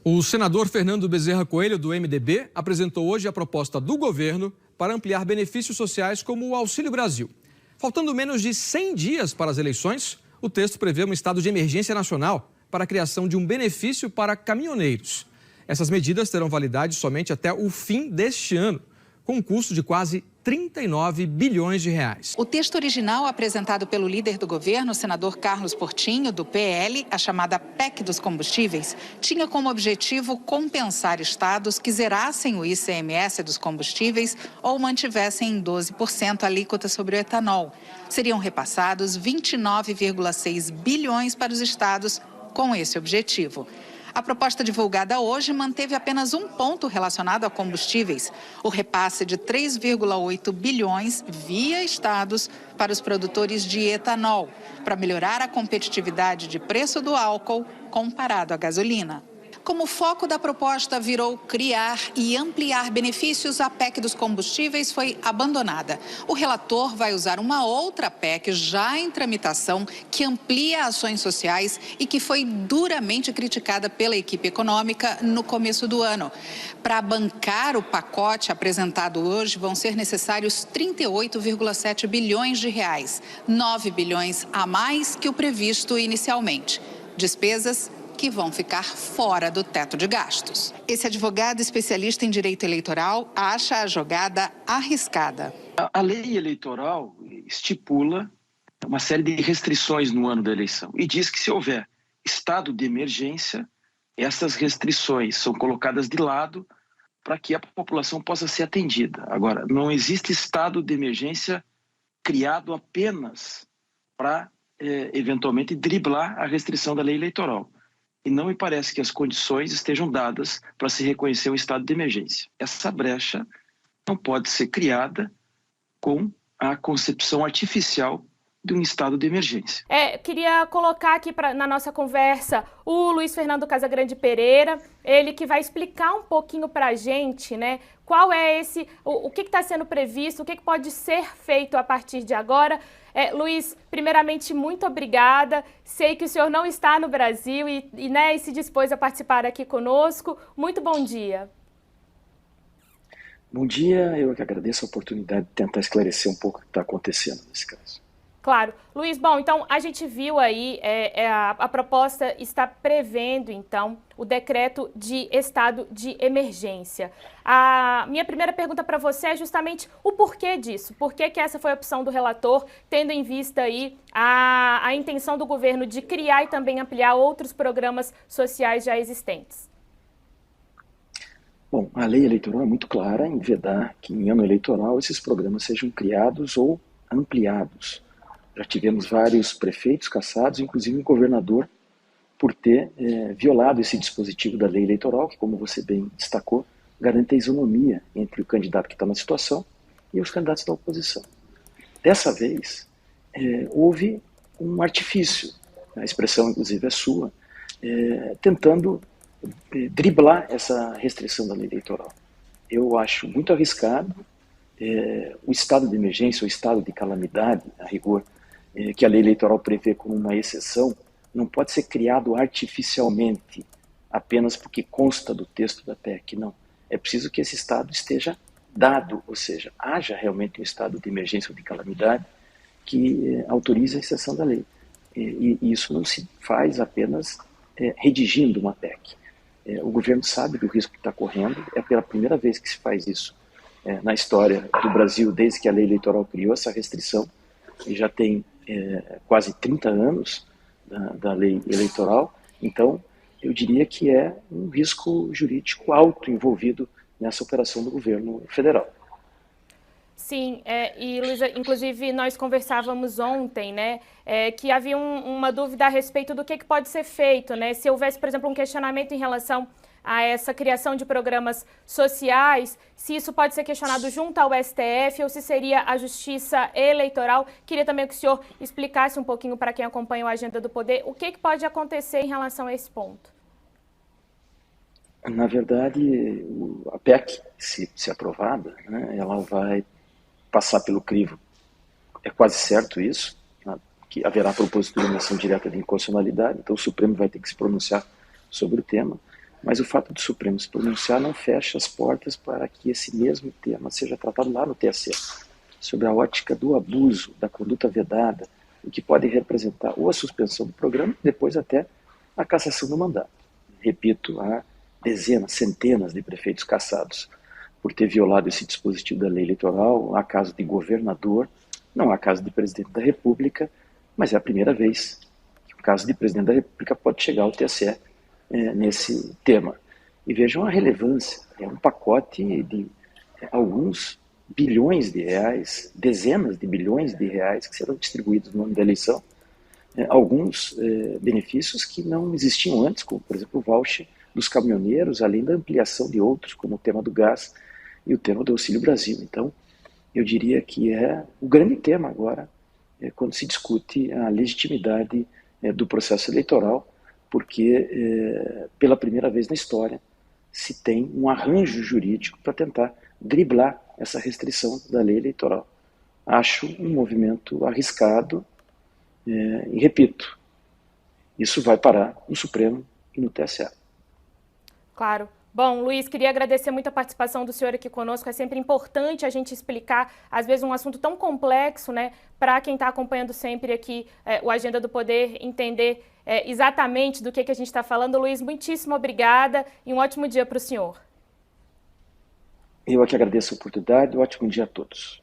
O senador Fernando Bezerra Coelho, do MDB, apresentou hoje a proposta do governo para ampliar benefícios sociais como o Auxílio Brasil. Faltando menos de 100 dias para as eleições, o texto prevê um estado de emergência nacional para a criação de um benefício para caminhoneiros. Essas medidas terão validade somente até o fim deste ano, com um custo de quase 39 bilhões de reais. O texto original apresentado pelo líder do governo, o senador Carlos Portinho, do PL, a chamada PEC dos combustíveis, tinha como objetivo compensar estados que zerassem o ICMS dos combustíveis ou mantivessem em 12% a alíquota sobre o etanol. Seriam repassados 29,6 bilhões para os estados com esse objetivo. A proposta divulgada hoje manteve apenas um ponto relacionado a combustíveis, o repasse de 3,8 bilhões via estados para os produtores de etanol, para melhorar a competitividade de preço do álcool comparado à gasolina. Como o foco da proposta virou criar e ampliar benefícios, a PEC dos combustíveis foi abandonada. O relator vai usar uma outra PEC já em tramitação que amplia ações sociais e que foi duramente criticada pela equipe econômica no começo do ano. Para bancar o pacote apresentado hoje, vão ser necessários 38,7 bilhões de reais, 9 bilhões a mais que o previsto inicialmente. Despesas que vão ficar fora do teto de gastos. Esse advogado especialista em direito eleitoral acha a jogada arriscada. A lei eleitoral estipula uma série de restrições no ano da eleição e diz que se houver estado de emergência, essas restrições são colocadas de lado para que a população possa ser atendida. Agora, não existe estado de emergência criado apenas para, eventualmente, driblar a restrição da lei eleitoral. E não me parece que as condições estejam dadas para se reconhecer o estado de emergência. Essa brecha não pode ser criada com a concepção artificial de um estado de emergência. Queria colocar aqui na nossa conversa o Luiz Fernando Casagrande Pereira, ele que vai explicar um pouquinho para a gente, né, qual é o que está sendo previsto, o que pode ser feito a partir de agora. Luiz, primeiramente, muito obrigada. Sei que o senhor não está no Brasil e se dispôs a participar aqui conosco. Muito bom dia. Bom dia, eu que agradeço a oportunidade de tentar esclarecer um pouco o que está acontecendo nesse caso. Claro. Luiz, bom, então a gente viu aí, a proposta está prevendo, então, o decreto de estado de emergência. A minha primeira pergunta para você é justamente o porquê disso. Por que essa foi a opção do relator, tendo em vista aí a intenção do governo de criar e também ampliar outros programas sociais já existentes? Bom, a lei eleitoral é muito clara em vedar que em ano eleitoral esses programas sejam criados ou ampliados. Já tivemos vários prefeitos cassados, inclusive um governador, por ter violado esse dispositivo da lei eleitoral, que, como você bem destacou, garante a isonomia entre o candidato que está na situação e os candidatos da oposição. Dessa vez, houve um artifício, a expressão inclusive é sua, tentando driblar essa restrição da lei eleitoral. Eu acho muito arriscado o estado de emergência, o estado de calamidade, a rigor, que a lei eleitoral prevê como uma exceção, não pode ser criado artificialmente, apenas porque consta do texto da PEC, não. É preciso que esse estado esteja dado, ou seja, haja realmente um estado de emergência ou de calamidade que autorize a exceção da lei. E isso não se faz apenas redigindo uma PEC. O governo sabe do risco que está correndo, é pela primeira vez que se faz isso na história do Brasil, desde que a lei eleitoral criou essa restrição, e já tem quase 30 anos da lei eleitoral. Então, eu diria que é um risco jurídico alto envolvido nessa operação do governo federal. Sim, e Luísa, inclusive nós conversávamos ontem, né, que havia uma dúvida a respeito do que pode ser feito, né, se houvesse, por exemplo, um questionamento em relação a essa criação de programas sociais, se isso pode ser questionado junto ao STF ou se seria a Justiça Eleitoral. Queria também que o senhor explicasse um pouquinho para quem acompanha a Agenda do Poder o que pode acontecer em relação a esse ponto. Na verdade, a PEC, se aprovada, né, ela vai passar pelo crivo. É quase certo isso, né, que haverá propositura de ação direta de inconstitucionalidade, então o Supremo vai ter que se pronunciar sobre o tema. Mas o fato do Supremo se pronunciar não fecha as portas para que esse mesmo tema seja tratado lá no TSE, sobre a ótica do abuso, da conduta vedada, o que pode representar ou a suspensão do programa, depois até a cassação do mandato. Repito, há dezenas, centenas de prefeitos cassados por ter violado esse dispositivo da lei eleitoral. Há caso de governador, não há caso de presidente da República, mas é a primeira vez que o caso de presidente da República pode chegar ao TSE nesse tema. E vejam a relevância, é um pacote de alguns bilhões de reais, dezenas de bilhões de reais que serão distribuídos no ano da eleição, alguns benefícios que não existiam antes, como por exemplo o voucher dos caminhoneiros, além da ampliação de outros, como o tema do gás e o tema do Auxílio Brasil. Então, eu diria que é o grande tema agora, quando se discute a legitimidade do processo eleitoral, porque pela primeira vez na história se tem um arranjo jurídico para tentar driblar essa restrição da lei eleitoral. Acho um movimento arriscado e, repito, isso vai parar no Supremo e no TSE. Claro. Bom, Luiz, queria agradecer muito a participação do senhor aqui conosco. É sempre importante a gente explicar, às vezes, um assunto tão complexo, né, para quem está acompanhando sempre aqui o Agenda do Poder, entender exatamente do que a gente está falando. Luiz, muitíssimo obrigada e um ótimo dia para o senhor. Eu é que agradeço a oportunidade. Um ótimo dia a todos.